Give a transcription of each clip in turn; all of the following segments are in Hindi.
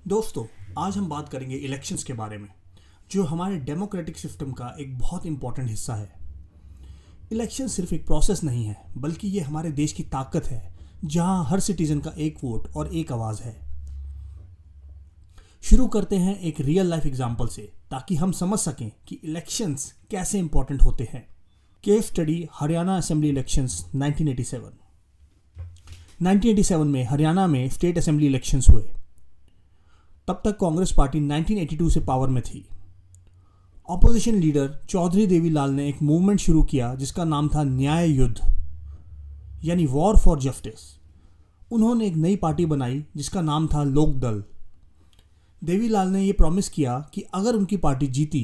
दोस्तों, आज हम बात करेंगे इलेक्शंस के बारे में, जो हमारे डेमोक्रेटिक सिस्टम का एक बहुत इंपॉर्टेंट हिस्सा है। इलेक्शन सिर्फ एक प्रोसेस नहीं है, बल्कि ये हमारे देश की ताकत है, जहां हर सिटीजन का एक वोट और एक आवाज़ है। शुरू करते हैं एक रियल लाइफ एग्जाम्पल से, ताकि हम समझ सकें कि इलेक्शंस कैसे इंपॉर्टेंट होते हैं। Case study Haryana assembly elections 1987। 1987 में हरियाणा में स्टेट असेंबली इलेक्शंस हुए। तब तक कांग्रेस पार्टी 1982 से पावर में थी। ऑपोजिशन लीडर चौधरी देवीलाल ने एक मूवमेंट शुरू किया जिसका नाम था न्याय युद्ध, यानी वॉर फॉर जस्टिस। उन्होंने एक नई पार्टी बनाई जिसका नाम था लोक दल। देवीलाल ने यह प्रॉमिस किया कि अगर उनकी पार्टी जीती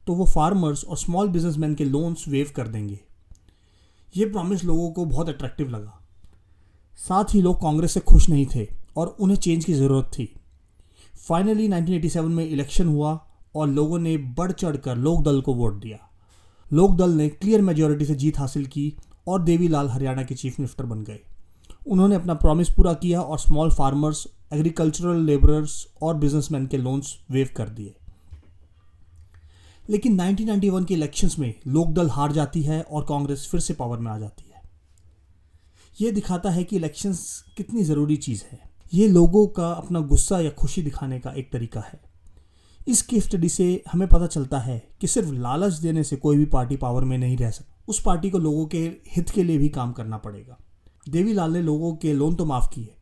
तो वो फार्मर्स और स्मॉल बिजनेसमैन के लोन्स वेव कर देंगे। ये प्रॉमिस लोगों को बहुत अट्रैक्टिव लगा। साथ ही लोग कांग्रेस से खुश नहीं थे और उन्हें चेंज की ज़रूरत थी। फाइनली 1987 में इलेक्शन हुआ और लोगों ने बढ़ चढ़ कर लोक दल को वोट दिया। लोक दल ने क्लियर मेजॉरिटी से जीत हासिल की और देवीलाल हरियाणा के चीफ मिनिस्टर बन गए। उन्होंने अपना प्रॉमिस पूरा किया और स्मॉल फार्मर्स, एग्रीकल्चरल लेबरर्स और बिजनेसमैन के लोन्स वेव कर दिए। लेकिन 1991 के इलेक्शंस में लोक दल हार जाती है और कांग्रेस फिर से पावर में आ जाती है। यह दिखाता है कि इलेक्शंस कितनी ज़रूरी चीज़ है। ये लोगों का अपना गुस्सा या खुशी दिखाने का एक तरीका है। इस केस स्टडी से हमें पता चलता है कि सिर्फ लालच देने से कोई भी पार्टी पावर में नहीं रह सकती। उस पार्टी को लोगों के हित के लिए भी काम करना पड़ेगा। देवीलाल ने लोगों के लोन तो माफ़ किए,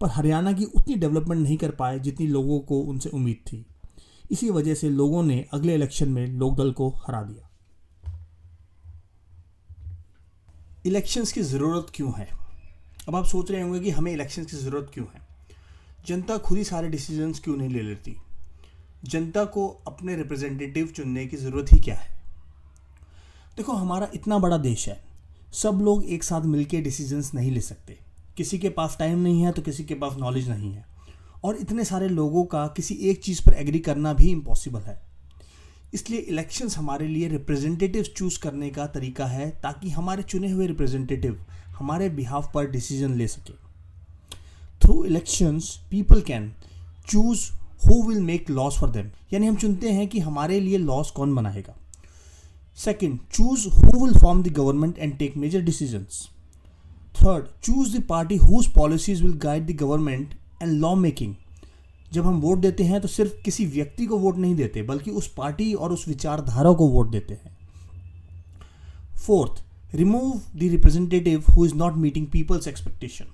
पर हरियाणा की उतनी डेवलपमेंट नहीं कर पाए जितनी लोगों को उनसे उम्मीद थी। इसी वजह से लोगों ने अगले इलेक्शन में लोकदल को हरा दिया। इलेक्शंस की ज़रूरत क्यों है? अब आप सोच रहे होंगे कि हमें इलेक्शंस की ज़रूरत क्यों है। जनता खुद ही सारे डिसीजंस क्यों नहीं ले लेती? जनता को अपने रिप्रेजेंटेटिव चुनने की ज़रूरत ही क्या है? देखो, हमारा इतना बड़ा देश है, सब लोग एक साथ मिलकर डिसीजंस नहीं ले सकते। किसी के पास टाइम नहीं है तो किसी के पास नॉलेज नहीं है, और इतने सारे लोगों का किसी एक चीज़ पर एग्री करना भी इम्पॉसिबल है। इसलिए इलेक्शंस हमारे लिए रिप्रेजेंटेटिव चूज़ करने का तरीका है, ताकि हमारे चुने हुए रिप्रेजेंटेटिव हमारे बिहाफ पर डिसीजन ले सके। Through elections people can choose who will make loss for them, यानी हम चुनते हैं कि हमारे लिए लॉस कौन बनाएगा। Second, choose who will form the government and take major decisions. Third, choose the party whose policies will guide the government and law making. जब हम वोट देते हैं तो सिर्फ किसी व्यक्ति को वोट नहीं देते, बल्कि उस पार्टी और उस विचारधारा को वोट देते हैं। Fourth, remove the representative who is not meeting people's expectation.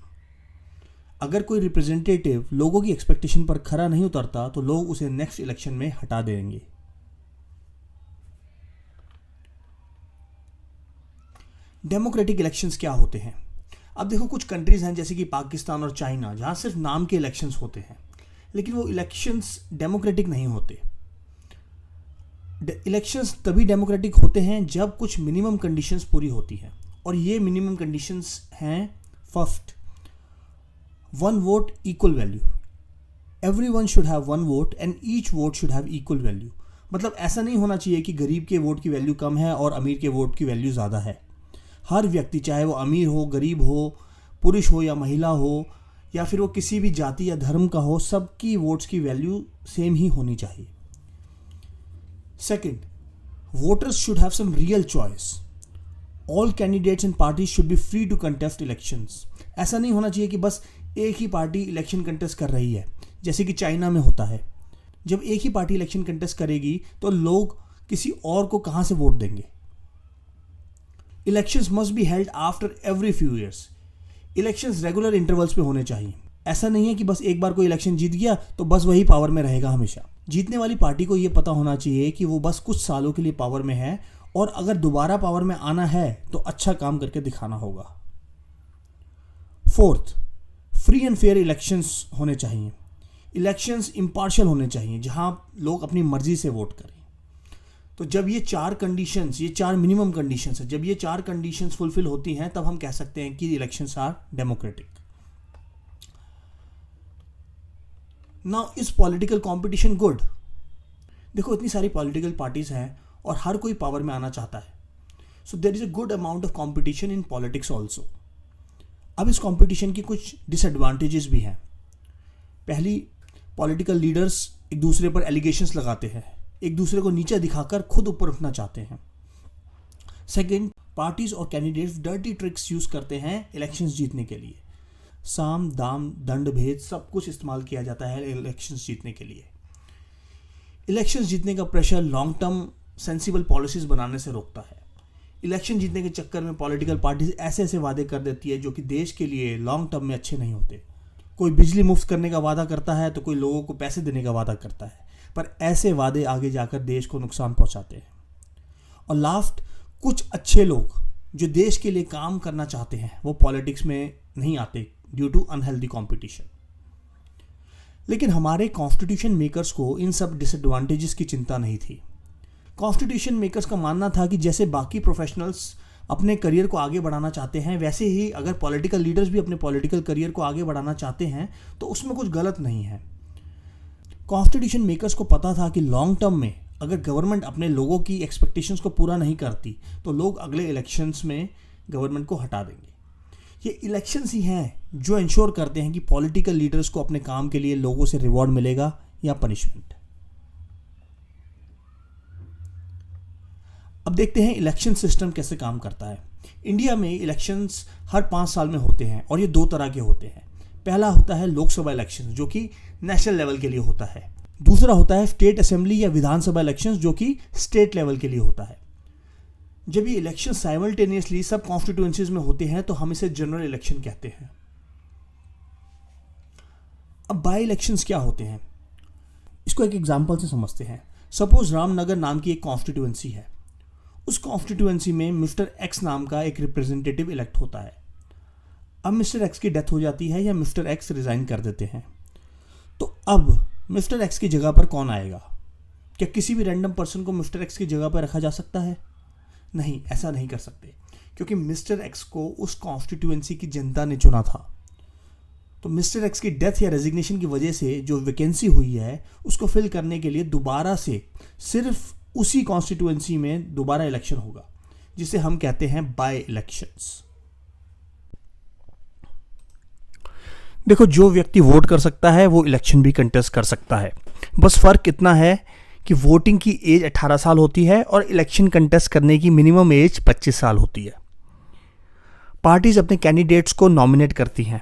अगर कोई रिप्रेजेंटेटिव लोगों की एक्सपेक्टेशन पर खरा नहीं उतरता तो लोग उसे नेक्स्ट इलेक्शन में हटा देंगे। डेमोक्रेटिक इलेक्शंस क्या होते हैं? अब देखो, कुछ कंट्रीज हैं जैसे कि पाकिस्तान और चाइना, जहां सिर्फ नाम के इलेक्शंस होते हैं, लेकिन वो इलेक्शंस डेमोक्रेटिक नहीं होते। इलेक्शंस तभी डेमोक्रेटिक होते हैं जब कुछ मिनिमम कंडीशंस पूरी होती हैं, और ये मिनिमम कंडीशंस हैं: first, one vote equal value. Everyone should have one vote and each vote should have equal value. मतलब ऐसा नहीं होना चाहिए कि गरीब के वोट की वैल्यू कम है और अमीर के वोट की वैल्यू ज़्यादा है। हर व्यक्ति, चाहे वो अमीर हो, गरीब हो, पुरुष हो या महिला हो, या फिर वो किसी भी जाति या धर्म का हो, सबकी वोट्स की वैल्यू सेम ही होनी चाहिए। Second, voters should have some real choice. All candidates and parties should be free to contest elections. ऐसा नहीं होना चाहिए कि बस एक ही पार्टी इलेक्शन कंटेस्ट कर रही है, जैसे कि चाइना में होता है। जब एक ही पार्टी इलेक्शन कंटेस्ट करेगी तो लोग किसी और को कहां से वोट देंगे? Elections must be held after every few years. Elections regular intervals पे होने चाहिए। ऐसा नहीं है कि बस एक बार कोई इलेक्शन जीत गया तो बस वही पावर में रहेगा हमेशा। जीतने वाली पार्टी को यह पता होना चाहिए कि वो बस कुछ सालों के लिए पावर में है, और अगर दोबारा पावर में आना है तो अच्छा काम करके दिखाना होगा। Fourth, free and fair elections होने चाहिए। इलेक्शंस इम्पार्शियल होने चाहिए, जहां लोग अपनी मर्जी से वोट करें। तो जब ये चार कंडीशंस, ये चार मिनिमम कंडीशंस है, जब ये चार कंडीशंस फुलफिल होती हैं, तब हम कह सकते हैं कि elections are democratic. Now, is political competition good? देखो, इतनी सारी पॉलिटिकल पार्टीज हैं और हर कोई पावर में आना चाहता है। So there is a good amount of competition in politics also. अब इस कंपटीशन की कुछ डिसएडवांटेजेस भी हैं। पहली, पॉलिटिकल लीडर्स एक दूसरे पर एलिगेशंस लगाते हैं, एक दूसरे को नीचे दिखाकर खुद ऊपर उठना चाहते हैं। सेकंड, पार्टीज और कैंडिडेट्स डर्टी ट्रिक्स यूज करते हैं इलेक्शंस जीतने के लिए। साम दाम दंड भेद सब कुछ इस्तेमाल किया जाता है इलेक्शंस जीतने के लिए। इलेक्शंस जीतने का pressure long term sensible policies बनाने से रोकता है। इलेक्शन जीतने के चक्कर में पॉलिटिकल पार्टीज ऐसे ऐसे वादे कर देती है जो कि देश के लिए लॉन्ग टर्म में अच्छे नहीं होते। कोई बिजली मुफ्त करने का वादा करता है तो कोई लोगों को पैसे देने का वादा करता है, पर ऐसे वादे आगे जाकर देश को नुकसान पहुंचाते हैं। और लास्ट, कुछ अच्छे लोग जो देश के लिए काम करना चाहते हैं वो पॉलिटिक्स में नहीं आते ड्यू टू अनहेल्दी कंपटीशन। लेकिन हमारे कॉन्स्टिट्यूशन मेकर्स को इन सब डिसएडवांटेजेस की चिंता नहीं थी। कॉन्स्टिट्यूशन मेकर्स का मानना था कि जैसे बाकी प्रोफेशनल्स अपने करियर को आगे बढ़ाना चाहते हैं, वैसे ही अगर पॉलिटिकल लीडर्स भी अपने पॉलिटिकल करियर को आगे बढ़ाना चाहते हैं तो उसमें कुछ गलत नहीं है। कॉन्स्टिट्यूशन मेकर्स को पता था कि लॉन्ग टर्म में अगर गवर्नमेंट अपने लोगों की एक्सपेक्टेशंस को पूरा नहीं करती तो लोग अगले इलेक्शंस में गवर्नमेंट को हटा देंगे। ये इलेक्शंस ही हैं जो इंश्योर करते हैं कि पॉलिटिकल लीडर्स को अपने काम के लिए लोगों से रिवॉर्ड मिलेगा या पनिशमेंट। अब देखते हैं इलेक्शन सिस्टम कैसे काम करता है। इंडिया में इलेक्शंस हर 5 साल में होते हैं और ये 2 तरह के होते हैं। पहला होता है लोकसभा इलेक्शन जो कि नेशनल लेवल के लिए होता है। दूसरा होता है स्टेट असेंबली या विधानसभा इलेक्शंस जो कि स्टेट लेवल के लिए होता है। जब ये इलेक्शन साइमल्टेनियसली सब कॉन्स्टिट्यूएंसीज में होते हैं तो हम इसे जनरल इलेक्शन कहते हैं। अब बाय इलेक्शंस क्या होते हैं, इसको एक एग्जांपल से समझते हैं। सपोज रामनगर नाम की एक कॉन्स्टिट्यूएंसी है। उस कॉन्स्टिट्यूएंसी में मिस्टर एक्स नाम का एक रिप्रेजेंटेटिव इलेक्ट होता है। अब मिस्टर एक्स की डेथ हो जाती है या मिस्टर एक्स रिजाइन कर देते हैं, तो अब मिस्टर एक्स की जगह पर कौन आएगा? क्या किसी भी रैंडम पर्सन को मिस्टर एक्स की जगह पर रखा जा सकता है? नहीं, ऐसा नहीं कर सकते, क्योंकि मिस्टर एक्स को उस कॉन्स्टिट्यूएंसी की जनता ने चुना था। तो मिस्टर एक्स की डेथ या रेजिग्नेशन की वजह से जो वैकेंसी हुई है उसको फिल करने के लिए दोबारा से सिर्फ उसी कॉन्स्टिट्यूएंसी में दोबारा इलेक्शन होगा, जिसे हम कहते हैं बाय इलेक्शंस। देखो, जो व्यक्ति वोट कर सकता है वो इलेक्शन भी कंटेस्ट कर सकता है। बस फर्क इतना है कि वोटिंग की एज 18 साल होती है और इलेक्शन कंटेस्ट करने की मिनिमम एज 25 साल होती है। पार्टीज अपने कैंडिडेट्स को नॉमिनेट करती हैं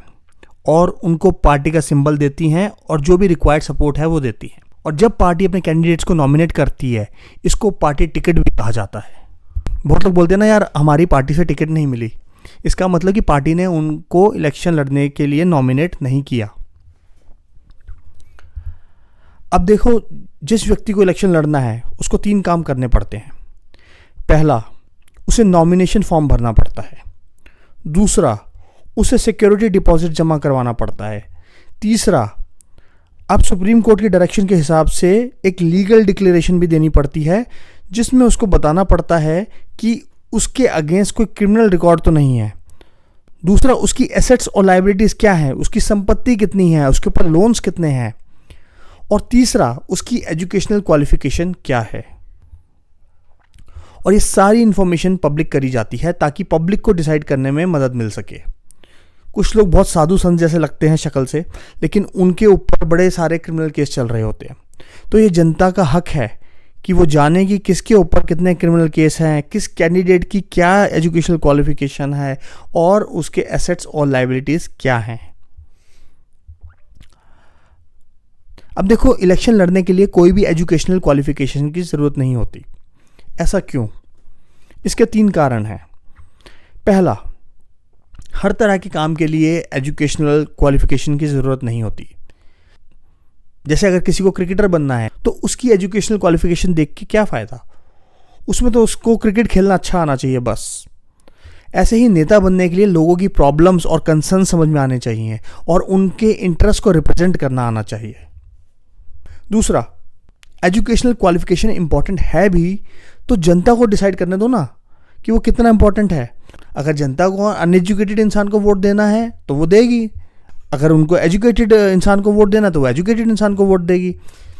और उनको पार्टी का सिंबल देती हैं और जो भी रिक्वायर्ड सपोर्ट है वो देती हैं। और जब पार्टी अपने कैंडिडेट्स को नॉमिनेट करती है, इसको पार्टी टिकट भी कहा जाता है। बहुत लोग बोलते हैं ना, यार हमारी पार्टी से टिकट नहीं मिली। इसका मतलब कि पार्टी ने उनको इलेक्शन लड़ने के लिए नॉमिनेट नहीं किया। अब देखो, जिस व्यक्ति को इलेक्शन लड़ना है उसको 3 काम करने पड़ते हैं। पहला, उसे नॉमिनेशन फॉर्म भरना पड़ता है। दूसरा, उसे सिक्योरिटी डिपॉजिट जमा करवाना पड़ता है। तीसरा, अब सुप्रीम कोर्ट की डायरेक्शन के हिसाब से एक लीगल डिक्लेरेशन भी देनी पड़ती है, जिसमें उसको बताना पड़ता है कि उसके अगेंस्ट कोई क्रिमिनल रिकॉर्ड तो नहीं है। दूसरा, उसकी एसेट्स और लायबिलिटीज क्या है, उसकी संपत्ति कितनी है, उसके ऊपर लोन्स कितने हैं। और तीसरा, उसकी एजुकेशनल क्वालिफिकेशन क्या है। और ये सारी इंफॉर्मेशन पब्लिक करी जाती है ताकि पब्लिक को डिसाइड करने में मदद मिल सके। कुछ लोग बहुत साधु संत जैसे लगते हैं शक्ल से, लेकिन उनके ऊपर बड़े सारे क्रिमिनल केस चल रहे होते हैं। तो ये जनता का हक है कि वो जाने कि किसके ऊपर कितने क्रिमिनल केस हैं, किस कैंडिडेट की क्या एजुकेशनल क्वालिफिकेशन है और उसके एसेट्स और लायबिलिटीज क्या हैं। अब देखो, इलेक्शन लड़ने के लिए कोई भी एजुकेशनल क्वालिफिकेशन की ज़रूरत नहीं होती। ऐसा क्यों? इसके 3 कारण हैं। पहला, हर तरह के काम के लिए एजुकेशनल क्वालिफिकेशन की ज़रूरत नहीं होती। जैसे अगर किसी को क्रिकेटर बनना है तो उसकी एजुकेशनल क्वालिफिकेशन देख के क्या फ़ायदा, उसमें तो उसको क्रिकेट खेलना अच्छा आना चाहिए बस। ऐसे ही नेता बनने के लिए लोगों की प्रॉब्लम्स और कंसर्न समझ में आने चाहिए और उनके इंटरेस्ट को रिप्रेजेंट करना आना चाहिए। दूसरा, एजुकेशनल क्वालिफिकेशन इंपॉर्टेंट है भी तो जनता को डिसाइड करने दो ना कि वो कितना इंपॉर्टेंट है। अगर जनता को अनएजुकेटेड इंसान को वोट देना है तो वो देगी, अगर उनको एजुकेटेड इंसान को वोट देना तो वो एजुकेटेड इंसान को वोट देगी।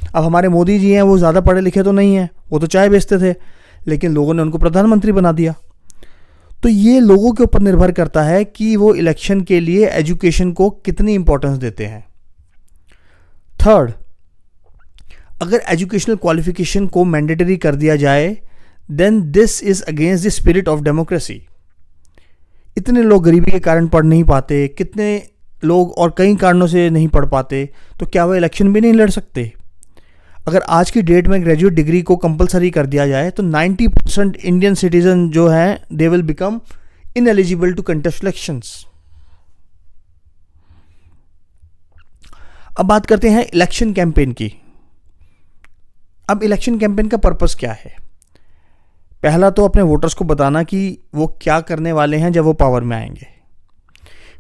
अब हमारे मोदी जी हैं, वो ज़्यादा पढ़े लिखे तो नहीं हैं, वो तो चाय बेचते थे, लेकिन लोगों ने उनको प्रधानमंत्री बना दिया। तो ये लोगों के ऊपर निर्भर करता है कि वो इलेक्शन के लिए एजुकेशन को कितनी इंपॉर्टेंस देते हैं। थर्ड, अगर एजुकेशनल क्वालिफिकेशन को मैंडेटरी कर दिया जाए then this is against the spirit of democracy. इतने लोग गरीबी के कारण पढ़ नहीं पाते, कितने लोग और कई कारणों से नहीं पढ़ पाते, तो क्या वो इलेक्शन भी नहीं लड़ सकते? अगर आज की डेट में ग्रेजुएट डिग्री को कंपलसरी कर दिया जाए तो 90% इंडियन सिटीजन जो हैं they will become ineligible to contest elections. अब बात करते हैं इलेक्शन कैंपेन की। अब इलेक्शन कैंपेन का पर्पस क्या है? पहला तो अपने वोटर्स को बताना कि वो क्या करने वाले हैं जब वो पावर में आएंगे।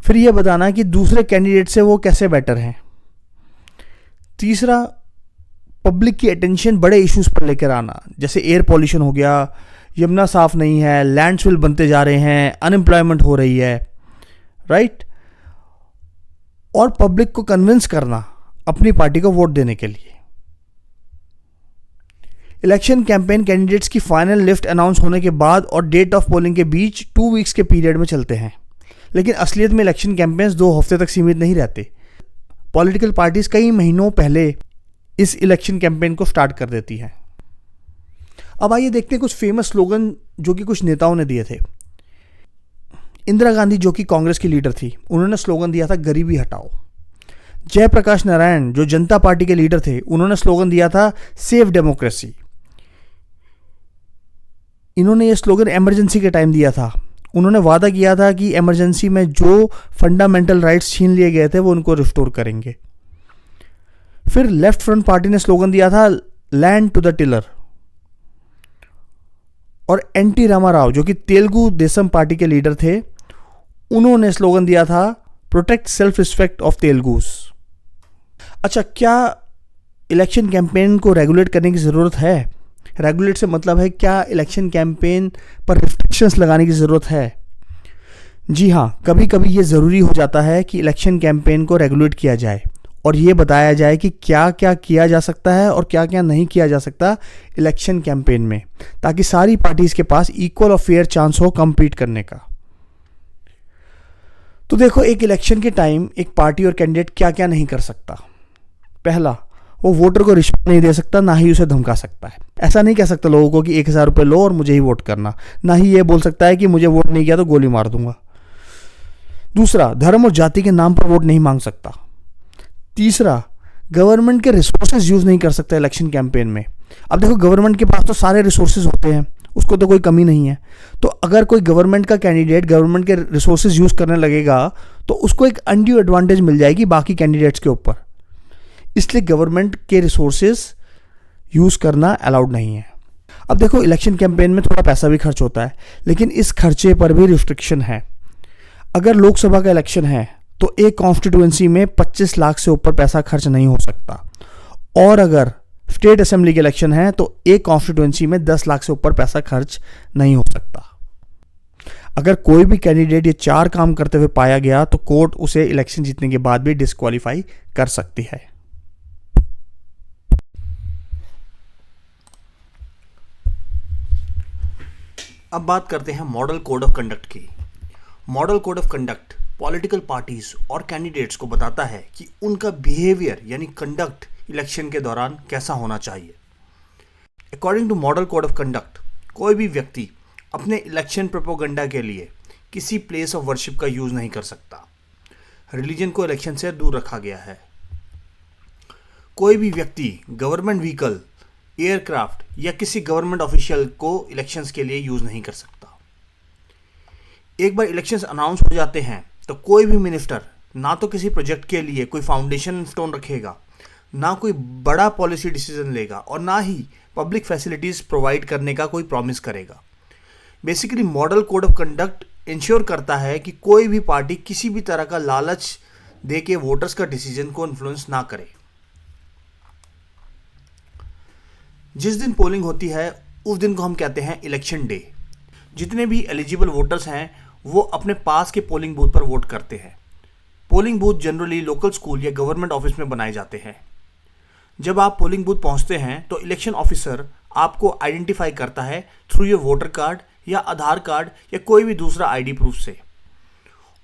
फिर यह बताना कि दूसरे कैंडिडेट से वो कैसे बेटर हैं। तीसरा, पब्लिक की अटेंशन बड़े इश्यूज पर लेकर आना, जैसे एयर पॉल्यूशन हो गया, यमुना साफ नहीं है, लैंडफिल बनते जा रहे हैं, अनएम्प्लॉयमेंट हो रही है, राइट? और पब्लिक को कन्विंस करना अपनी पार्टी को वोट देने के लिए। इलेक्शन कैंपेन कैंडिडेट्स की फाइनल लिस्ट अनाउंस होने के बाद और डेट ऑफ पोलिंग के बीच 2 वीक्स के पीरियड में चलते हैं, लेकिन असलियत में इलेक्शन कैंपेन्स 2 हफ्ते तक सीमित नहीं रहते। पॉलिटिकल पार्टीज कई महीनों पहले इस इलेक्शन कैंपेन को स्टार्ट कर देती है। अब आइए देखते हैं कुछ फेमस स्लोगन जो कि कुछ नेताओं ने दिए थे। इंदिरा गांधी जो कि कांग्रेस की लीडर थी, उन्होंने स्लोगन दिया था गरीबी हटाओ। जयप्रकाश नारायण जो जनता पार्टी के लीडर थे, उन्होंने स्लोगन दिया था सेव डेमोक्रेसी। इन्होंने ये स्लोगन इमरजेंसी के टाइम दिया था। उन्होंने वादा किया था कि इमरजेंसी में जो फंडामेंटल राइट्स छीन लिए गए थे वो उनको रिस्टोर करेंगे। फिर लेफ्ट फ्रंट पार्टी ने स्लोगन दिया था लैंड टू द टिलर। और एनटी रामाराव जो कि तेलुगु देशम पार्टी के लीडर थे, उन्होंने स्लोगन दिया था प्रोटेक्ट सेल्फ रिस्पेक्ट ऑफ तेलुगुस। अच्छा, क्या इलेक्शन कैंपेन को रेगुलेट करने की ज़रूरत है? रेगुलेट से मतलब है क्या इलेक्शन कैंपेन पर रिस्ट्रिक्शंस लगाने की ज़रूरत है? जी हाँ, कभी कभी ये ज़रूरी हो जाता है कि इलेक्शन कैंपेन को रेगुलेट किया जाए और ये बताया जाए कि क्या क्या किया जा सकता है और क्या क्या नहीं किया जा सकता इलेक्शन कैंपेन में, ताकि सारी पार्टीज के पास इक्वल और फेयर चांस हो कम्पीट करने का। तो देखो, एक इलेक्शन के टाइम एक पार्टी और कैंडिडेट क्या क्या नहीं कर सकता। पहला, वो वोटर को रिश्वत नहीं दे सकता, ना ही उसे धमका सकता है। ऐसा नहीं कह सकता लोगों को कि 1000 रुपये लो और मुझे ही वोट करना। ना ही ये बोल सकता है कि मुझे वोट नहीं किया तो गोली मार दूंगा। दूसरा, धर्म और जाति के नाम पर वोट नहीं मांग सकता। तीसरा, गवर्नमेंट के रिसोर्सेज यूज नहीं कर सकता इलेक्शन कैंपेन में। अब देखो, गवर्नमेंट के पास तो सारे रिसोर्सेज होते हैं, उसको तो कोई कमी नहीं है। तो अगर कोई गवर्नमेंट का कैंडिडेट गवर्नमेंट के रिसोर्सेज यूज करने लगेगा तो उसको एक अनड्यू एडवांटेज मिल जाएगी बाकी कैंडिडेट्स के ऊपर। इसलिए गवर्नमेंट के रिसोर्सेज यूज करना अलाउड नहीं है। अब देखो, इलेक्शन कैंपेन में थोड़ा पैसा भी खर्च होता है, लेकिन इस खर्चे पर भी रिस्ट्रिक्शन है। अगर लोकसभा का इलेक्शन है तो एक कॉन्स्टिट्यूएंसी में 25 लाख से ऊपर पैसा खर्च नहीं हो सकता, और अगर स्टेट असेंबली के इलेक्शन है तो एक कॉन्स्टिट्यूएंसी में 10 लाख से ऊपर पैसा खर्च नहीं हो सकता। अगर कोई भी कैंडिडेट ये 4 काम करते हुए पाया गया तो कोर्ट उसे इलेक्शन जीतने के बाद भी डिस्क्वालीफाई कर सकती है। अब बात करते हैं मॉडल कोड ऑफ कंडक्ट की। Model code of conduct political parties और कैंडिडेट्स को बताता है कि उनका बिहेवियर यानी कंडक्ट इलेक्शन के दौरान कैसा होना चाहिए। According to model code of conduct, कोई भी व्यक्ति अपने इलेक्शन प्रोपोगंडा के लिए किसी प्लेस ऑफ वर्शिप का यूज नहीं कर सकता। रिलीजन को इलेक्शन से दूर रखा गया है। कोई भी व्यक्ति गवर्नमेंट व्हीकल, एयरक्राफ्ट या किसी गवर्नमेंट ऑफिशियल को इलेक्शंस के लिए यूज नहीं कर सकता। एक बार इलेक्शंस अनाउंस हो जाते हैं तो कोई भी मिनिस्टर ना तो किसी प्रोजेक्ट के लिए कोई फाउंडेशन स्टोन रखेगा, ना कोई बड़ा पॉलिसी डिसीजन लेगा, और ना ही पब्लिक फैसिलिटीज प्रोवाइड करने का कोई प्रॉमिस करेगा। Basically model code of conduct ensure करता है कि कोई भी पार्टी किसी भी तरह का लालच दे के वोटर्स का डिसीजन को इन्फ्लुएंस ना करे। जिस दिन पोलिंग होती है उस दिन को हम कहते हैं इलेक्शन डे। जितने भी एलिजिबल वोटर्स हैं वो अपने पास के पोलिंग बूथ पर वोट करते हैं। Polling booth generally local school या गवर्नमेंट ऑफिस में बनाए जाते हैं। जब आप पोलिंग बूथ पहुंचते हैं तो इलेक्शन ऑफिसर आपको आइडेंटिफाई करता है थ्रू योर वोटर कार्ड या आधार कार्ड या कोई भी दूसरा आईडी प्रूफ से,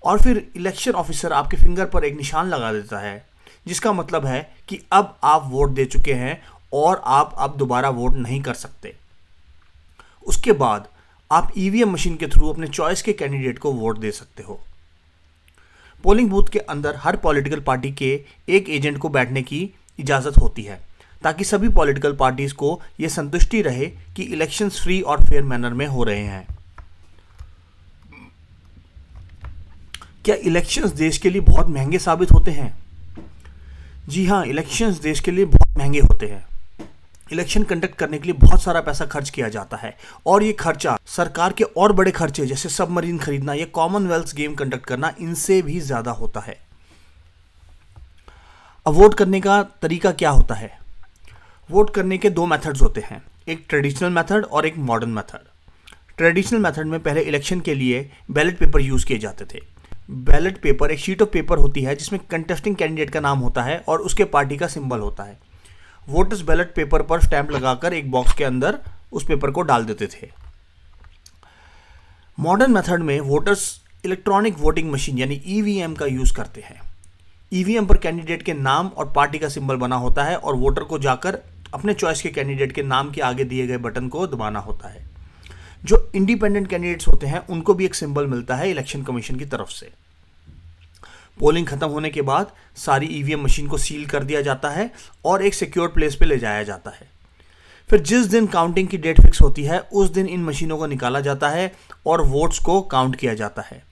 और फिर इलेक्शन ऑफिसर आपके फिंगर पर एक निशान लगा देता है जिसका मतलब है कि अब आप वोट दे चुके हैं और आप अब दोबारा वोट नहीं कर सकते। उसके बाद आप ईवीएम मशीन के थ्रू अपने चॉइस के कैंडिडेट को वोट दे सकते हो। पोलिंग बूथ के अंदर हर पॉलिटिकल पार्टी के एक एजेंट को बैठने की इजाज़त होती है ताकि सभी पॉलिटिकल पार्टीज को यह संतुष्टि रहे कि इलेक्शंस फ्री और फेयर मैनर में हो रहे हैं। क्या इलेक्शंस देश के लिए बहुत महंगे साबित होते हैं? जी हाँ, इलेक्शंस देश के लिए बहुत महंगे होते हैं। इलेक्शन कंडक्ट करने के लिए बहुत सारा पैसा खर्च किया जाता है और ये खर्चा सरकार के और बड़े खर्चे जैसे सबमरीन खरीदना या कॉमनवेल्थ गेम कंडक्ट करना इनसे भी ज़्यादा होता है। अब वोट करने का तरीका क्या होता है? वोट करने के दो मेथड्स होते हैं, एक ट्रेडिशनल मेथड और एक मॉडर्न मेथड। ट्रेडिशनल मेथड में पहले इलेक्शन के लिए बैलेट पेपर यूज़ किए जाते थे। बैलेट पेपर एक शीट ऑफ पेपर होती है जिसमें कंटेस्टिंग कैंडिडेट का नाम होता है और उसके पार्टी का सिंबल होता है। वोटर्स बैलेट पेपर पर स्टैंप लगाकर एक बॉक्स के अंदर उस पेपर को डाल देते थे। मॉडर्न मेथड में वोटर्स इलेक्ट्रॉनिक वोटिंग मशीन यानी ईवीएम का यूज़ करते हैं। ईवीएम पर कैंडिडेट के नाम और पार्टी का सिंबल बना होता है और वोटर को जाकर अपने चॉइस के कैंडिडेट के नाम के आगे दिए गए बटन को दबाना होता है। जो इंडिपेंडेंट कैंडिडेट्स होते हैं उनको भी एक सिंबल मिलता है इलेक्शन कमीशन की तरफ से। पोलिंग खत्म होने के बाद सारी ईवीएम मशीन को सील कर दिया जाता है और एक सिक्योर प्लेस पे ले जाया जाता है। फिर जिस दिन काउंटिंग की डेट फिक्स होती है उस दिन इन मशीनों को निकाला जाता है और वोट्स को काउंट किया जाता है।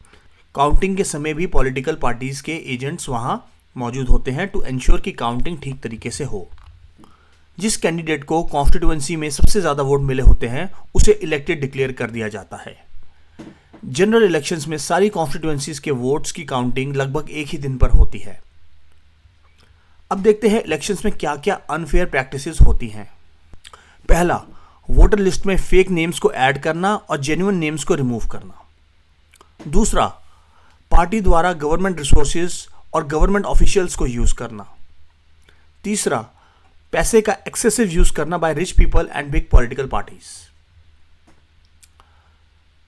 काउंटिंग के समय भी पॉलिटिकल पार्टीज के एजेंट्स वहां मौजूद होते हैं टू एंश्योर कि काउंटिंग ठीक तरीके से हो। जिस कैंडिडेट को कॉन्स्टिट्यूएंसी में सबसे ज़्यादा वोट मिले होते हैं उसे इलेक्टेड डिक्लेयर कर दिया जाता है। जनरल इलेक्शंस में सारी कॉन्स्टिट्यूएंसीज के वोट्स की काउंटिंग लगभग एक ही दिन पर होती है। अब देखते हैं इलेक्शंस में क्या क्या अनफेयर प्रैक्टिसेस होती हैं। पहला, वोटर लिस्ट में फेक नेम्स को ऐड करना और जेन्युइन नेम्स को रिमूव करना। दूसरा, पार्टी द्वारा गवर्नमेंट रिसोर्सेज और गवर्नमेंट ऑफिशियल्स को यूज करना। तीसरा, पैसे का एक्सेसिव यूज करना by rich people and big political parties.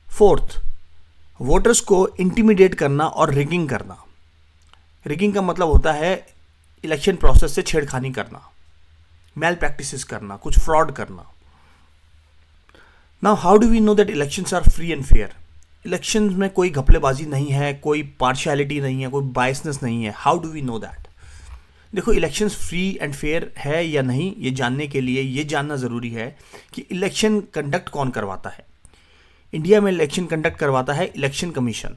Fourth, voters को इंटिमिडेट करना और रिगिंग करना। रिगिंग का मतलब होता है इलेक्शन प्रोसेस से छेड़खानी करना, मैल प्रैक्टिसेस करना, कुछ फ्रॉड करना। Now how do we know that elections are free and fair? Elections में कोई घपलेबाजी नहीं है, कोई पार्शियलिटी नहीं है, कोई बायसनेस नहीं है। How do we know that? देखो, इलेक्शंस फ्री एंड फेयर है या नहीं ये जानने के लिए ये जानना ज़रूरी है कि इलेक्शन कंडक्ट कौन करवाता है। इंडिया में इलेक्शन कंडक्ट करवाता है इलेक्शन कमीशन।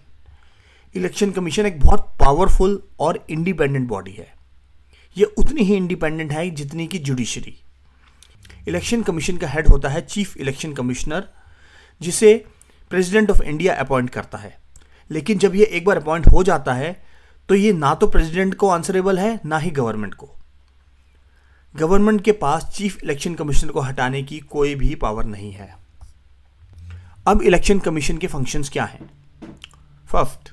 इलेक्शन कमीशन एक बहुत पावरफुल और इंडिपेंडेंट बॉडी है। ये उतनी ही इंडिपेंडेंट है जितनी कि जुडिशरी। इलेक्शन कमीशन का हेड होता है चीफ इलेक्शन कमिश्नर, जिसे प्रेसिडेंट ऑफ इंडिया अपॉइंट करता है। लेकिन जब ये एक बार अपॉइंट हो जाता है तो ये ना तो प्रेसिडेंट को आंसरेबल है ना ही गवर्नमेंट को। गवर्नमेंट के पास चीफ इलेक्शन कमिश्नर को हटाने की कोई भी पावर नहीं है। अब इलेक्शन कमीशन के फंक्शंस क्या हैं? फर्स्ट,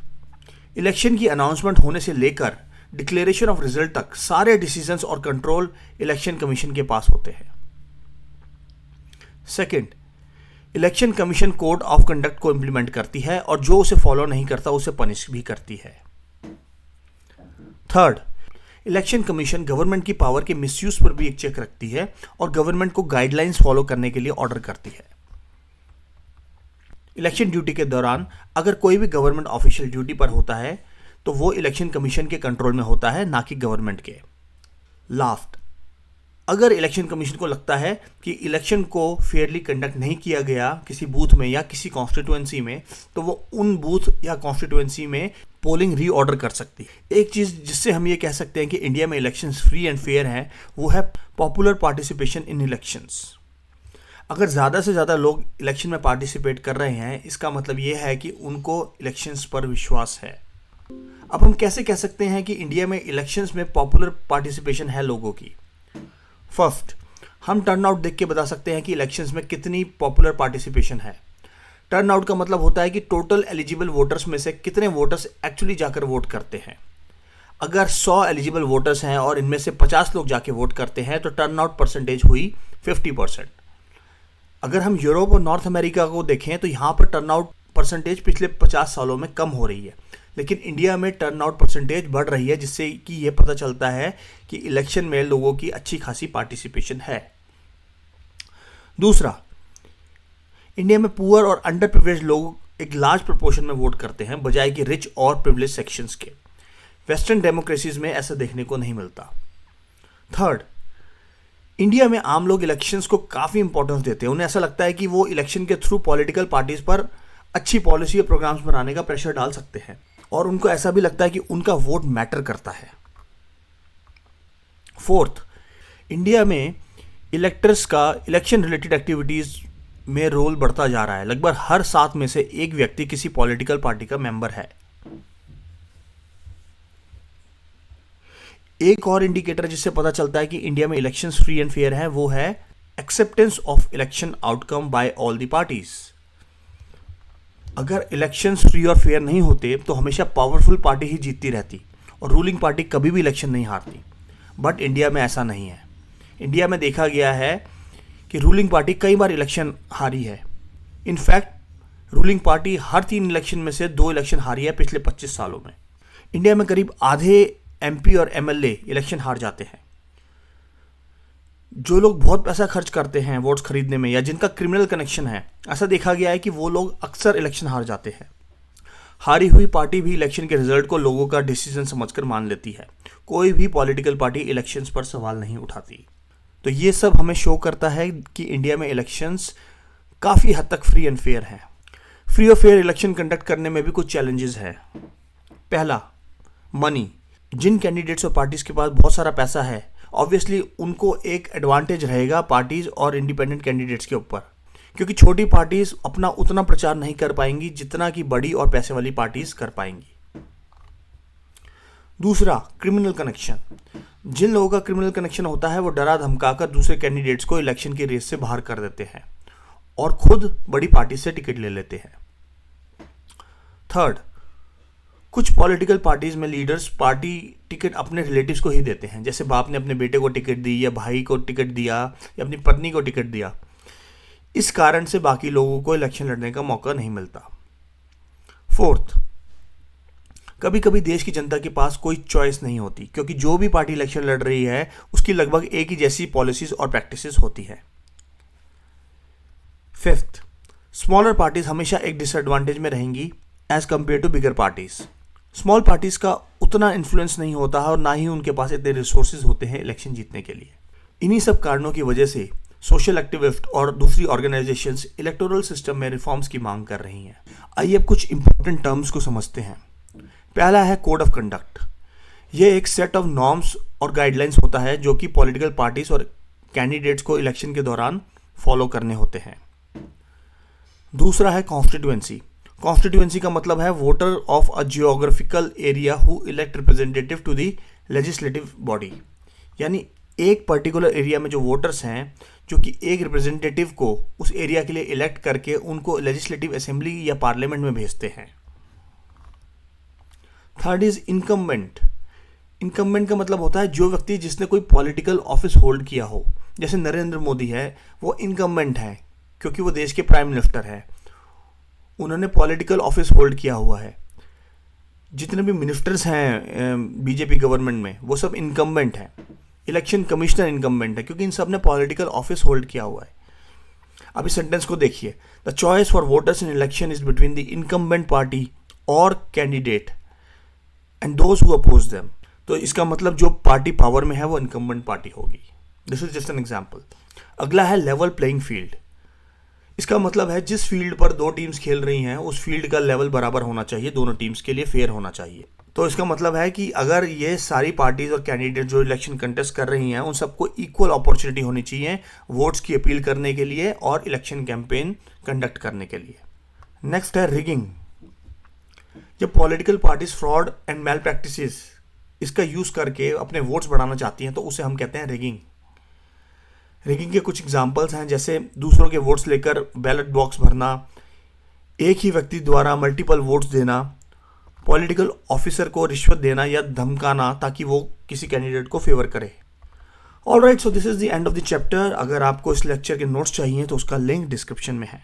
इलेक्शन की अनाउंसमेंट होने से लेकर डिक्लेरेशन ऑफ रिजल्ट तक सारे डिसीजंस और कंट्रोल इलेक्शन कमीशन के पास होते हैं। Second, election commission code of conduct को इंप्लीमेंट करती है और जो उसे फॉलो नहीं करता उसे पनिश भी करती है। थर्ड, इलेक्शन कमीशन गवर्नमेंट की पावर के मिसयूज पर भी एक चेक रखती है और गवर्नमेंट को गाइडलाइंस फॉलो करने के लिए ऑर्डर करती है। इलेक्शन ड्यूटी के दौरान अगर कोई भी गवर्नमेंट ऑफिशियल ड्यूटी पर होता है तो वो इलेक्शन कमीशन के कंट्रोल में होता है, ना कि गवर्नमेंट के। लास्ट, अगर इलेक्शन कमीशन को लगता है कि इलेक्शन को फेयरली कंडक्ट नहीं किया गया किसी बूथ में या किसी कॉन्स्टिट्यूएंसी में, तो वो उन बूथ या कॉन्स्टिट्यूएंसी में पोलिंग रीऑर्डर कर सकती है। एक चीज़ जिससे हम ये कह सकते हैं कि इंडिया में इलेक्शंस फ्री एंड फेयर हैं वो है पॉपुलर पार्टिसिपेशन इन इलेक्शंस। अगर ज़्यादा से ज़्यादा लोग इलेक्शन में पार्टिसिपेट कर रहे हैं इसका मतलब ये है कि उनको इलेक्शंस पर विश्वास है। अब हम कैसे कह सकते हैं कि इंडिया में इलेक्शंस में पॉपुलर पार्टिसिपेशन है लोगों की? फर्स्ट, हम टर्नआउट देख के बता सकते हैं कि इलेक्शंस में कितनी पॉपुलर पार्टिसिपेशन है। टर्नआउट का मतलब होता है कि टोटल एलिजिबल वोटर्स में से कितने वोटर्स एक्चुअली जाकर वोट करते हैं। अगर 100 एलिजिबल वोटर्स हैं और इनमें से 50 लोग जाके वोट करते हैं तो टर्नआउट परसेंटेज हुई 50%। अगर हम यूरोप और नॉर्थ अमेरिका को देखें तो यहाँ पर टर्नआउट परसेंटेज पिछले 50 सालों में कम हो रही है। लेकिन इंडिया में टर्नआउट परसेंटेज बढ़ रही है, जिससे कि ये पता चलता है कि इलेक्शन में लोगों की अच्छी खासी पार्टिसिपेशन है। दूसरा, इंडिया में पुअर और अंडर प्रिविलेज लोग एक लार्ज प्रोपोर्शन में वोट करते हैं, बजाय कि रिच और प्रिविलेज सेक्शंस के। वेस्टर्न डेमोक्रेसीज में ऐसा देखने को नहीं मिलता। थर्ड, इंडिया में आम लोग इलेक्शंस को काफ़ी इंपॉर्टेंस देते हैं। उन्हें ऐसा लगता है कि वो इलेक्शन के थ्रू पॉलिटिकल पार्टीज पर अच्छी पॉलिसी और प्रोग्राम्स बनाने का प्रेशर डाल सकते हैं, और उनको ऐसा भी लगता है कि उनका वोट मैटर करता है। फोर्थ, इंडिया में इलेक्टर्स का इलेक्शन रिलेटेड एक्टिविटीज़ में रोल बढ़ता जा रहा है। लगभग हर 7 में से एक व्यक्ति किसी पॉलिटिकल पार्टी का मेंबर है। एक और इंडिकेटर जिससे पता चलता है कि इंडिया में इलेक्शंस फ्री एंड फेयर है, वो है acceptance of election outcome by all the parties. अगर इलेक्शंस फ्री और फेयर नहीं होते तो हमेशा पावरफुल पार्टी ही जीतती रहती और रूलिंग पार्टी कभी भी इलेक्शन नहीं हारती। बट इंडिया में ऐसा नहीं है। इंडिया में देखा गया है कि रूलिंग पार्टी कई बार इलेक्शन हारी है। इनफैक्ट रूलिंग पार्टी हर 3 इलेक्शन में से 2 इलेक्शन हारी है पिछले 25 सालों में। इंडिया में करीब आधे एमपी और एमएलए इलेक्शन हार जाते हैं। जो लोग बहुत पैसा खर्च करते हैं वोट्स खरीदने में, या जिनका क्रिमिनल कनेक्शन है, ऐसा देखा गया है कि वो लोग अक्सर इलेक्शन हार जाते हैं। हारी हुई पार्टी भी इलेक्शन के रिजल्ट को लोगों का डिसीजन समझकर मान लेती है। कोई भी पॉलिटिकल पार्टी इलेक्शंस पर सवाल नहीं उठाती। तो ये सब हमें शो करता है कि इंडिया में इलेक्शंस काफ़ी हद तक फ्री एंड फेयर हैं। फ्री और फेयर इलेक्शन कंडक्ट करने में भी कुछ चैलेंजेस हैं। पहला, मनी। जिन कैंडिडेट्स और पार्टीज के पास बहुत सारा पैसा है, ऑब्वियसली उनको एक एडवांटेज रहेगा पार्टीज और इंडिपेंडेंट कैंडिडेट्स के ऊपर, क्योंकि छोटी पार्टीज अपना उतना प्रचार नहीं कर पाएंगी जितना कि बड़ी और पैसे वाली पार्टीज कर पाएंगी। दूसरा, क्रिमिनल कनेक्शन। जिन लोगों का क्रिमिनल कनेक्शन होता है वो डरा धमकाकर दूसरे कैंडिडेट्स को इलेक्शन की रेस से बाहर कर देते हैं और खुद बड़ी पार्टी से टिकट ले लेते हैं। थर्ड, कुछ पॉलिटिकल पार्टीज में लीडर्स पार्टी टिकट अपने रिलेटिव्स को ही देते हैं, जैसे बाप ने अपने बेटे को टिकट दी, या भाई को टिकट दिया, या अपनी पत्नी को टिकट दिया। इस कारण से बाकी लोगों को इलेक्शन लड़ने का मौका नहीं मिलता। फोर्थ, कभी कभी देश की जनता के पास कोई चॉइस नहीं होती, क्योंकि जो भी पार्टी इलेक्शन लड़ रही है उसकी लगभग एक ही जैसी पॉलिसीज और प्रैक्टिसेस होती है। फिफ्थ, स्मॉलर पार्टीज हमेशा एक डिसएडवांटेज में रहेंगी as compared to bigger parties. Small parties का उतना इन्फ्लुएंस नहीं होता है और ना ही उनके पास इतने रिसोर्सेज होते हैं इलेक्शन जीतने के लिए। इन्हीं सब कारणों की वजह से सोशल एक्टिविस्ट और दूसरी ऑर्गेनाइजेशंस इलेक्टोरल सिस्टम में रिफॉर्म्स की मांग कर रही हैं। आइए अब कुछ इंपॉर्टेंट टर्म्स को समझते हैं। पहला है कोड ऑफ कंडक्ट। ये एक सेट ऑफ नॉर्म्स और गाइडलाइंस होता है जो कि पॉलिटिकल पार्टीज और कैंडिडेट्स को इलेक्शन के दौरान फॉलो करने होते हैं। दूसरा है कॉन्स्टिट्यूएंसी। कॉन्स्टिट्यूएंसी का मतलब है voter of a geographical area who elect representative to the legislative body. यानी एक पर्टिकुलर एरिया में जो वोटर्स हैं जो कि एक रिप्रेजेंटेटिव को उस एरिया के लिए इलेक्ट करके उनको लेजिस्लेटिव असेंबली या पार्लियामेंट में भेजते हैं। Third is incumbent. इनकम्बेंट का मतलब होता है जो व्यक्ति जिसने कोई पॉलिटिकल ऑफिस होल्ड किया हो। जैसे नरेंद्र मोदी है, वो इनकम्बेंट है क्योंकि वो देश के प्राइम मिनिस्टर है, उन्होंने पॉलिटिकल ऑफिस होल्ड किया हुआ है। जितने भी मिनिस्टर्स हैं बीजेपी गवर्नमेंट में वो सब इनकम्बेंट हैं। इलेक्शन कमिश्नर इनकम्बेंट है क्योंकि इन सब ने पॉलिटिकल ऑफिस होल्ड किया हुआ है। अब इस सेंटेंस को देखिए, the choice for voters in election is between the incumbent party और candidate and those who oppose them. तो इसका मतलब जो पार्टी पावर में है वो इनकम्बेंट पार्टी होगी। This is just an example. अगला है लेवल प्लेइंग फील्ड। इसका मतलब है जिस फील्ड पर 2 टीम्स खेल रही हैं उस फील्ड का लेवल बराबर होना चाहिए, दोनों टीम्स के लिए फेयर होना चाहिए। तो इसका मतलब है कि अगर ये सारी पार्टीज और कैंडिडेट जो इलेक्शन कंटेस्ट कर रही हैं उन सबको इक्वल अपॉर्चुनिटी होनी चाहिए वोट्स की अपील करने के लिए और इलेक्शन कैंपेन कंडक्ट करने के लिए। नेक्स्ट है रिगिंग। जब political parties fraud and malpractices इसका यूज करके अपने वोट्स बढ़ाना चाहती हैं तो उसे हम कहते हैं रिगिंग। रिगिंग के कुछ एग्जांपल्स हैं, जैसे दूसरों के वोट्स लेकर बैलेट बॉक्स भरना, एक ही व्यक्ति द्वारा मल्टीपल वोट्स देना, पॉलिटिकल ऑफिसर को रिश्वत देना या धमकाना ताकि वो किसी कैंडिडेट को फेवर करे। Alright, so this is the end of the chapter. अगर आपको इस लेक्चर के नोट्स चाहिए तो उसका लिंक डिस्क्रिप्शन में है।